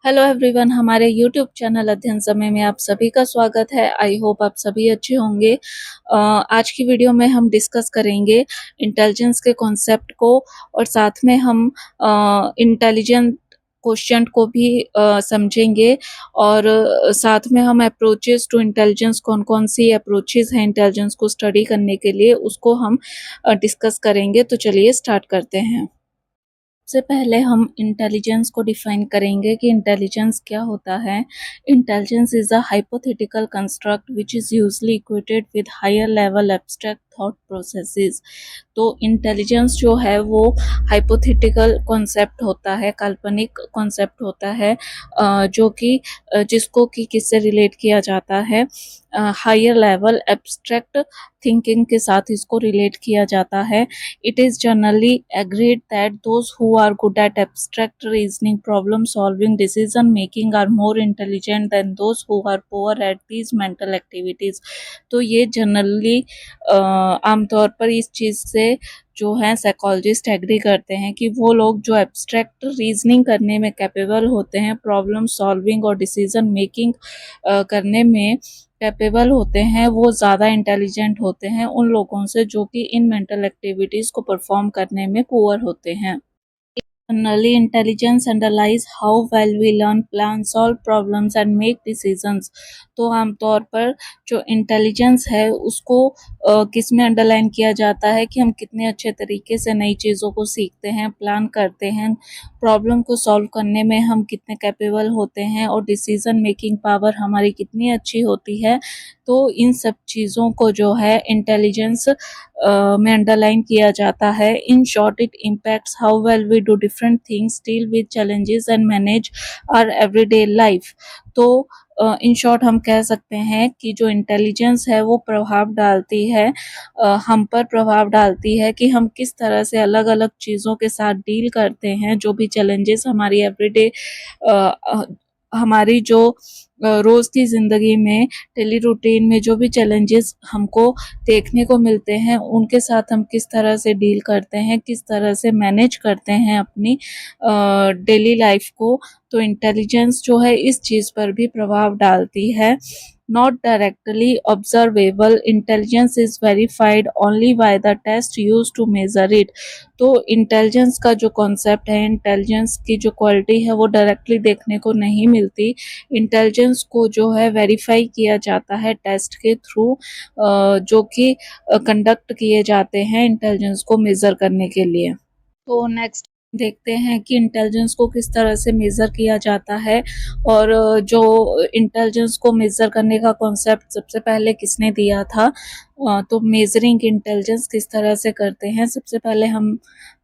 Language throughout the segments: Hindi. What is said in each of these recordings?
हेलो एवरीवन, हमारे यूट्यूब चैनल अध्ययन समय में आप सभी का स्वागत है। आई होप आप सभी अच्छे होंगे। आज की वीडियो में हम डिस्कस करेंगे इंटेलिजेंस के कॉन्सेप्ट को और साथ में हम इंटेलिजेंट क्वेश्चन को भी समझेंगे और साथ में हम अप्रोचेस टू इंटेलिजेंस कौन-कौन सी अप्रोचेस हैं इंटेलिजेंस को स्टडी करने के लिए उसको हम डिस्कस करेंगे। तो चलिए स्टार्ट करते हैं। सबसे पहले हम इंटेलिजेंस को डिफाइन करेंगे कि इंटेलिजेंस क्या होता है। Intelligence is a hypothetical construct which is usually equated with higher level abstract thought processes. तो इंटेलिजेंस जो है वो हाइपोथेटिकल कॉन्सेप्ट होता है, काल्पनिक कॉन्सेप्ट होता है, जो कि जिसको कि किससे रिलेट किया जाता है, हायर लेवल एब्स्ट्रैक्ट थिंकिंग के साथ इसको रिलेट किया जाता है। It is generally agreed that those who are good at abstract reasoning, problem solving, decision making are more intelligent than those who are poor at these mental activities। तो ये जनरली आमतौर पर इस चीज़ से जो है साइकोलॉजिस्ट एग्री करते हैं कि वो लोग जो एब्स्ट्रैक्ट रीजनिंग करने में कैपेबल होते हैं, प्रॉब्लम सॉल्विंग और डिसीजन मेकिंग करने में कैपेबल होते हैं, वो ज़्यादा इंटेलिजेंट होते हैं उन लोगों से जो कि इन मेंटल एक्टिविटीज़ को परफॉर्म करने में पुअर होते हैं। Generally, intelligence underlies how well we learn, plan, solve problems and make decisions। तो आमतौर पर जो इंटेलिजेंस है उसको किस में अंडरलाइन किया जाता है कि हम कितने अच्छे तरीके से नई चीज़ों को सीखते हैं, प्लान करते हैं, प्रॉब्लम को सॉल्व करने में हम कितने कैपेबल होते हैं और डिसीजन मेकिंग पावर हमारी कितनी अच्छी होती है। तो इन सब चीज़ों को जो है इंटेलिजेंस में अंडरलाइन किया जाता है। In short it impacts how well we do different things, deal with challenges and manage our everyday life. तो इन शॉर्ट हम कह सकते हैं कि जो इंटेलिजेंस है वो प्रभाव डालती है, हम पर प्रभाव डालती है कि हम किस तरह से अलग अलग चीज़ों के साथ डील करते हैं, जो भी चैलेंजेस हमारी एवरीडे हमारी जो रोज़ की ज़िंदगी में डेली रूटीन में जो भी चैलेंजेस हमको देखने को मिलते हैं उनके साथ हम किस तरह से डील करते हैं, किस तरह से मैनेज करते हैं अपनी डेली लाइफ को। तो इंटेलिजेंस जो है इस चीज़ पर भी प्रभाव डालती है। Not directly observable, intelligence is verified only by the test use to measure it. तो इंटेलिजेंस का जो कॉन्सेप्ट है, इंटेलिजेंस की जो क्वालिटी है वो डायरेक्टली देखने को नहीं मिलती। इंटेलिजेंस को जो है वेरीफाई किया जाता है टेस्ट के थ्रू, जो कि कंडक्ट किए जाते हैं इंटेलिजेंस को मेज़र करने के लिए। तो नेक्स्ट देखते हैं कि इंटेलिजेंस को किस तरह से मेज़र किया जाता है और जो इंटेलिजेंस को मेज़र करने का कॉन्सेप्ट सबसे पहले किसने दिया था। तो मेजरिंग इंटेलिजेंस किस तरह से करते हैं, सबसे पहले हम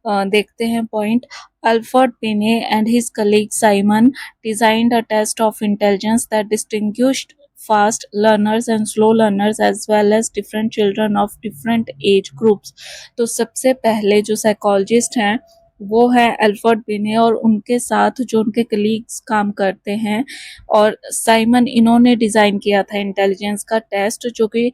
देखते हैं point. Alfred Binet and his colleague Simon designed a test of intelligence that distinguished fast learners and slow learners as well as different children of different age groups। तो सबसे पहले जो साइकोलॉजिस्ट हैं वो है अल्फ्रेड बिने और उनके साथ जो उनके कलीग्स काम करते हैं और साइमन, इन्होंने डिज़ाइन किया था इंटेलिजेंस का टेस्ट जो कि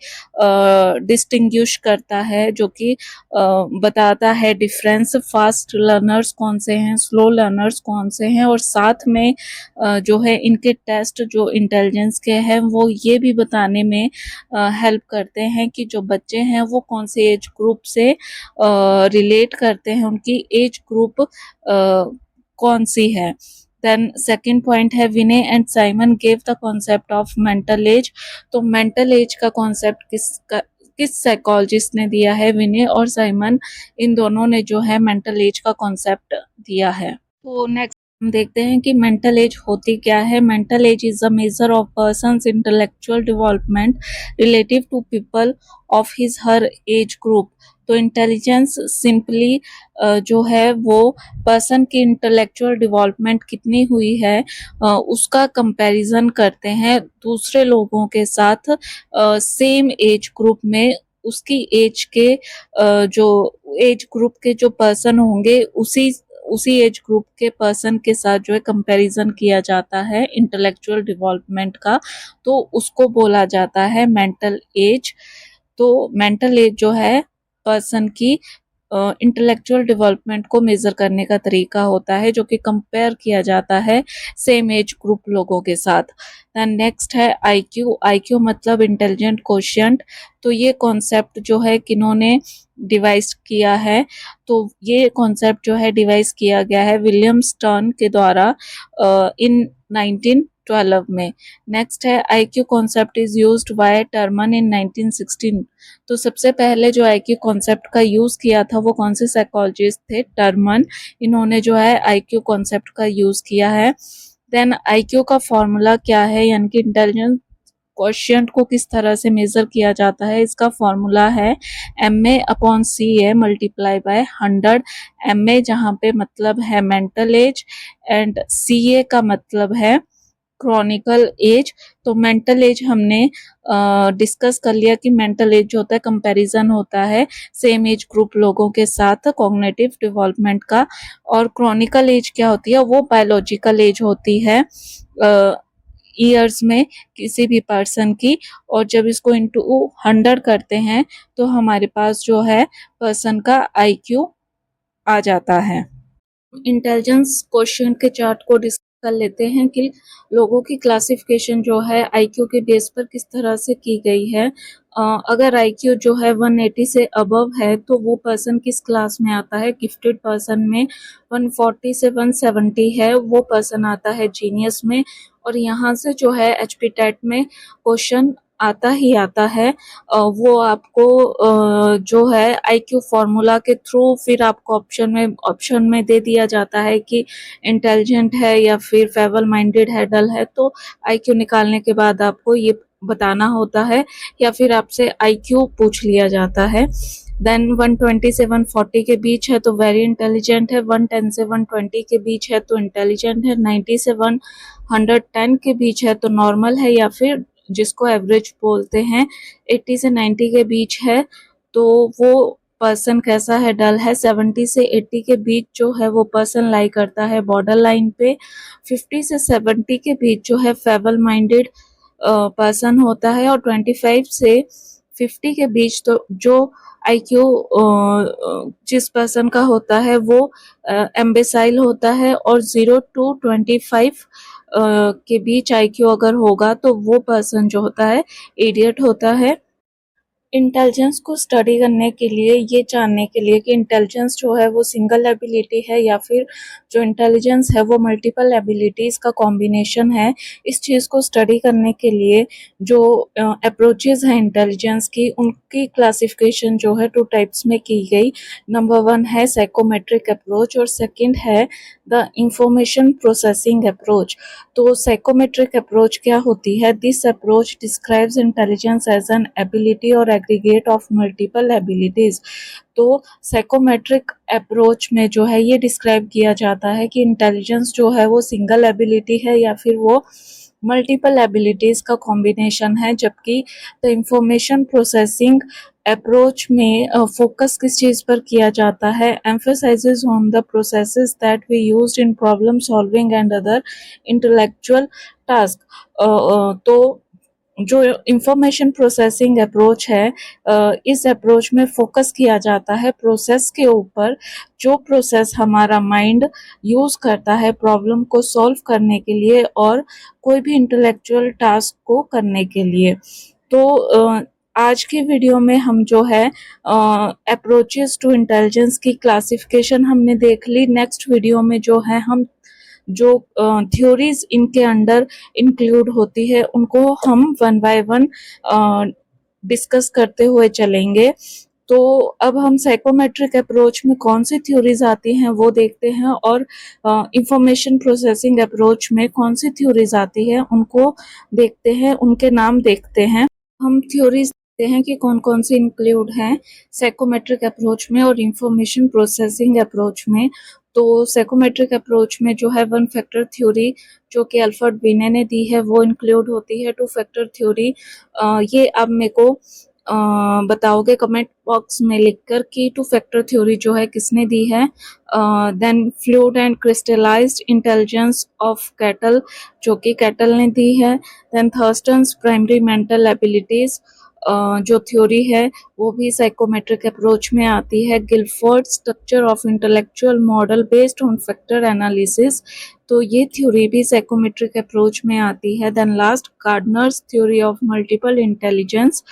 डिस्टिंग्विश करता है, जो कि बताता है डिफरेंस, फास्ट लर्नर्स कौन से हैं, स्लो लर्नर्स कौन से हैं और साथ में जो है इनके टेस्ट जो इंटेलिजेंस के हैं वो ये भी बताने में हेल्प करते हैं कि जो बच्चे हैं वो कौन से एज ग्रुप से रिलेट करते हैं, उनकी एज ग्रुप कौन सी है। देन सेकेंड पॉइंट है विने and Simon gave the concept of mental age. तो मेंटल एज का कॉन्सेप्ट किस साइकोलॉजिस्ट ने दिया है, विने और साइमन, इन दोनों ने जो है मेंटल एज का कॉन्सेप्ट दिया है। तो नेक्स्ट हम देखते हैं कि मेंटल एज होती क्या है। Mental age is a measure of person's intellectual development relative to people of his her age group. तो इंटेलिजेंस सिंपली जो है वो पर्सन की इंटेलेक्चुअल डेवलपमेंट कितनी हुई है उसका कंपैरिजन करते हैं दूसरे लोगों के साथ सेम एज ग्रुप में। उसकी एज के जो एज ग्रुप के जो पर्सन होंगे उसी एज ग्रुप के पर्सन के साथ जो है कंपैरिजन किया जाता है इंटेलेक्चुअल डेवलपमेंट का, तो उसको बोला जाता है मेंटल एज। तो मेंटल एज जो है पर्सन की इंटेलेक्चुअल डेवलपमेंट को मेजर करने का तरीका होता है, जो कि कंपेयर किया जाता है सेम एज ग्रुप लोगों के साथ। देन नेक्स्ट है आईक्यू। आईक्यू मतलब इंटेलिजेंट कोशिएंट। तो ये कॉन्सेप्ट जो है किन्होंने डिवाइस किया है, तो ये कॉन्सेप्ट जो है डिवाइस किया गया है विलियम स्टर्न के द्वारा इन 1912 में। नेक्स्ट है IQ concept is used by Terman in 1916। तो सबसे पहले जो आईक्यू कॉन्सेप्ट का यूज किया था वो कौन से साइकोलॉजिस्ट थे? टर्मन। इन्होंने जो है आईक्यू कॉन्सेप्ट का यूज किया है। देन आईक्यू का फॉर्मूला क्या है, यानी कि इंटेलिजेंस क्वोशिएंट को किस तरह से मेजर किया जाता है? इसका फॉर्मूला है MA/CA मल्टीप्लाई बाय 100। MA जहाँ पे मतलब है मेंटल एज एंड CA का मतलब है क्रॉनिकल एज। तो मेंटल एज हमने डिस्कस कर लिया कि मेंटल एज जो होता है कंपैरिजन होता है सेम एज ग्रुप लोगों के साथ कॉग्निटिव डेवलपमेंट का। और क्रॉनिकल एज क्या होती है? वो बायोलॉजिकल एज होती है ईयर्स में किसी भी पर्सन की। और जब इसको इंटू 100 करते हैं तो हमारे पास जो है पर्सन का IQ आ जाता है। इंटेलिजेंस क्वोशिएंट के चार्ट को डिस्कस कर लेते हैं कि लोगों की क्लासिफिकेशन जो है आईक्यू के बेस पर किस तरह से की गई है। अगर आईक्यू जो है 180 से अबव है तो वो पर्सन किस क्लास में आता है? गिफ्टेड पर्सन में। 140 से 170 है वो पर्सन आता है जीनियस में। और यहाँ से जो है HP टेट में क्वेश्चन आता ही आता है। वो आपको जो है आईक्यू फॉर्मूला के थ्रू फिर आपको ऑप्शन में दे दिया जाता है कि इंटेलिजेंट है या फिर फेबल माइंडेड है, डल है। तो आईक्यू निकालने के बाद आपको ये बताना होता है या फिर आपसे आईक्यू पूछ लिया जाता है। देन 120 से 140 के बीच है तो वेरी इंटेलिजेंट है। 110 से 120 के बीच है तो इंटेलिजेंट है। 90 से 110 के बीच है तो नॉर्मल है या फिर जिसको एवरेज बोलते हैं। 80 से 90 के बीच है तो वो पर्सन कैसा है? डल है। 70 से 80 के बीच जो है वो पर्सन लाई करता है बॉर्डर लाइन पे। 50 से 70 के बीच जो है फेबल माइंडेड पर्सन होता है। और 25 से 50 के बीच तो जो आईक्यू जिस पर्सन का होता है वो एम्बेसाइल होता है। और 0 to 25 के बीच आईक्यू अगर होगा तो वो पर्सन जो होता है इडियट होता है। इंटेलिजेंस को स्टडी करने के लिए, ये जानने के लिए कि इंटेलिजेंस जो है वो सिंगल एबिलिटी है या फिर जो इंटेलिजेंस है वो मल्टीपल एबिलिटीज़ का कॉम्बिनेशन है, इस चीज़ को स्टडी करने के लिए जो अप्रोचेज़ हैं इंटेलिजेंस की, उनकी क्लासिफिकेशन जो है 2 टाइप्स में की गई। नंबर 1 है साइकोमेट्रिक अप्रोच और सेकंड है द इंफॉर्मेशन प्रोसेसिंग अप्रोच। तो साइकोमेट्रिक अप्रोच क्या होती है? This approach describes intelligence as an ability और एग्रीगेट ऑफ मल्टीपल एबिलिटीज। तो साइकोमेट्रिक अप्रोच में जो है ये डिस्क्राइब किया जाता है कि इंटेलिजेंस जो है वो सिंगल एबिलिटी है या फिर वो मल्टीपल एबिलिटीज का कॉम्बिनेशन है। जबकि द इंफॉर्मेशन प्रोसेसिंग अप्रोच में फोकस किस चीज़ पर किया जाता है? Emphasises on the processes that we used in problem solving and other intellectual task. तो जो इंफॉर्मेशन प्रोसेसिंग अप्रोच है, इस अप्रोच में फोकस किया जाता है प्रोसेस के ऊपर, जो प्रोसेस हमारा माइंड यूज़ करता है प्रॉब्लम को सॉल्व करने के लिए और कोई भी इंटेलेक्चुअल टास्क को करने के लिए। तो आज की वीडियो में हम जो है अप्रोचेस टू इंटेलिजेंस की क्लासिफिकेशन हमने देख ली। नेक्स्ट वीडियो में जो है हम जो थ्योरीज इनके अंडर इंक्लूड होती है उनको हम 1 बाय 1 डिस्कस करते हुए चलेंगे। तो अब हम साइकोमेट्रिक अप्रोच में कौन सी थ्योरीज आती हैं वो देखते हैं और इंफॉर्मेशन प्रोसेसिंग अप्रोच में कौन सी थ्योरीज आती है उनको देखते हैं, उनके नाम देखते हैं। हम थ्योरीज देखते हैं कि कौन कौन सी इंक्लूड हैं साइकोमेट्रिक अप्रोच में और इंफॉर्मेशन प्रोसेसिंग अप्रोच में। तो साइकोमेट्रिक अप्रोच में जो है 1 फैक्टर थ्योरी जो कि अल्फ्रेड बिने ने दी है वो इंक्लूड होती है। 2 फैक्टर थ्योरी ये अब मेरे को बताओगे कमेंट बॉक्स में लिखकर कि 2 फैक्टर थ्योरी जो है किसने दी है। Then fluid and crystallised intelligence of Cattell जो कि कैटल ने दी है। Then Thurstone's primary mental abilities जो थ्योरी है वो भी साइकोमेट्रिक अप्रोच में आती है। Guilford structure of intellectual model based on factor analysis, तो ये थ्योरी भी साइकोमेट्रिक अप्रोच में आती है। Then last Gardner's theory of multiple intelligence,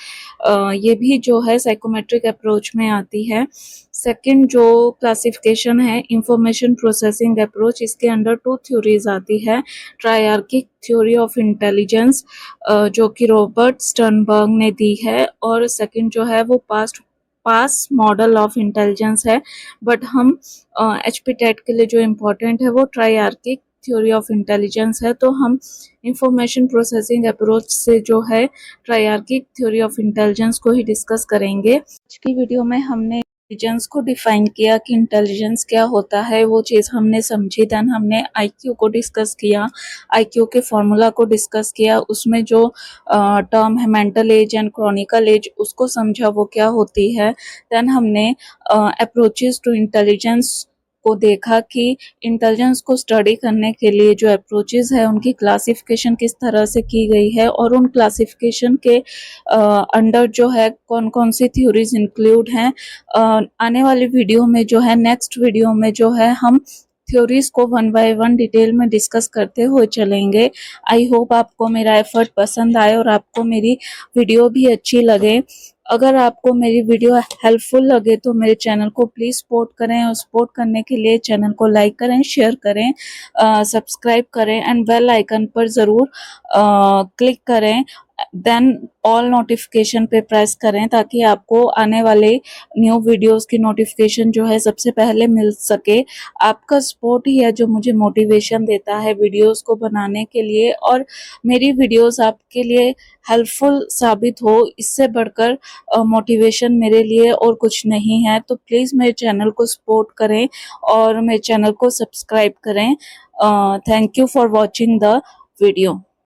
ये भी जो है साइकोमेट्रिक अप्रोच में आती है। सेकंड जो क्लासिफिकेशन है इंफॉर्मेशन प्रोसेसिंग अप्रोच, इसके अंडर 2 थ्योरीज आती है। ट्रायर्किक थ्योरी ऑफ इंटेलिजेंस जो कि रॉबर्ट स्टर्नबर्ग ने दी है, और सेकंड जो है वो पास मॉडल ऑफ इंटेलिजेंस है। बट हम एचपीटेट के लिए जो इम्पोर्टेंट है वो ट्रायर्किक थ्योरी ऑफ इंटेलिजेंस है। तो हम इंफॉर्मेशन प्रोसेसिंग अप्रोच से जो है ट्रायर्किक थ्योरी ऑफ इंटेलिजेंस को ही डिस्कस करेंगे। आज की वीडियो में हमने इंटेलिजेंस को डिफाइन किया कि इंटेलिजेंस क्या होता है, वो चीज़ हमने समझी। देन हमने आईक्यू को डिस्कस किया, आईक्यू के फॉर्मूला को डिस्कस किया, उसमें जो टर्म है mental age and chronological age उसको समझा वो क्या होती है। देन हमने अप्रोचेस टू इंटेलिजेंस को देखा कि इंटेलिजेंस को स्टडी करने के लिए जो अप्रोचेस है उनकी क्लासिफिकेशन किस तरह से की गई है, और उन क्लासिफिकेशन के अंडर जो है कौन कौन सी थ्योरीज इंक्लूड हैं। आने वाली वीडियो में जो है नेक्स्ट वीडियो में जो है हम थ्योरीज को 1 बाय 1 डिटेल में डिस्कस करते हुए चलेंगे। आई होप आपको मेरा एफर्ट पसंद आए और आपको मेरी वीडियो भी अच्छी लगे। अगर आपको मेरी वीडियो हेल्पफुल लगे तो मेरे चैनल को प्लीज़ सपोर्ट करें, और सपोर्ट करने के लिए चैनल को लाइक करें, शेयर करें, सब्सक्राइब करें एंड बेल आइकन पर ज़रूर क्लिक करें। देन ऑल नोटिफिकेशन पे प्रेस करें ताकि आपको आने वाले न्यू वीडियोस की नोटिफिकेशन जो है सबसे पहले मिल सके। आपका सपोर्ट ही है जो मुझे मोटिवेशन देता है वीडियोस को बनाने के लिए, और मेरी वीडियोस आपके लिए हेल्पफुल साबित हो, इससे बढ़कर मोटिवेशन मेरे लिए और कुछ नहीं है। तो प्लीज़ मेरे चैनल को सपोर्ट करें और मेरे चैनल को सब्सक्राइब करें। Thank you for watching the video.